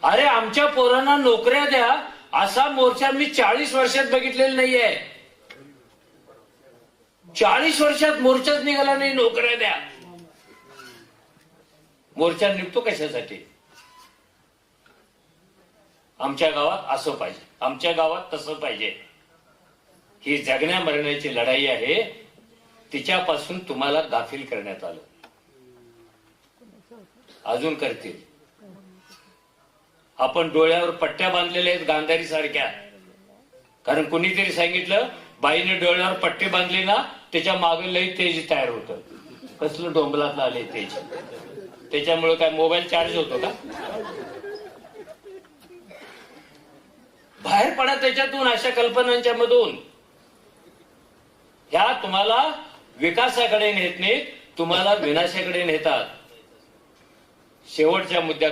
अरे आमच्या पोरांना नोकऱ्या द्या असा मोर्चा मी 40 वर्षात बघितलेला नाहीये. 40 वर्षात मोर्चाच निघाला नाही. नोकऱ्या द्या. मोर्चा निघतो कशासाठी? आमच्या गावात असं पाहिजे, आमच्या गावात तसं पाहिजे. ही जगण्या मरण्याची लढाई आहे. तिच्यापासून तुम्हाला गाफील करण्यात आलं. अजून करतील. आपण डोळ्यावर पट्ट्या बांधलेल्या आहेत गांधारी सारख्या. कारण कुणीतरी सांगितलं बाईने डोळ्यावर पट्टे बांधले ना त्याच्या मागे लई तेज तयार होतं. कसलं डोंबलातलं आले तेज. त्याच्यामुळे काय मोबाईल चार्ज होतो का? बाहेर पडा त्याच्यातून. अशा कल्पनांच्या मधून. ह्या तुम्हाला विकासाकडे नेत नाहीत, तुम्हाला विनाशाकडे नेतात. शेवटच्या मुद्द्याकडे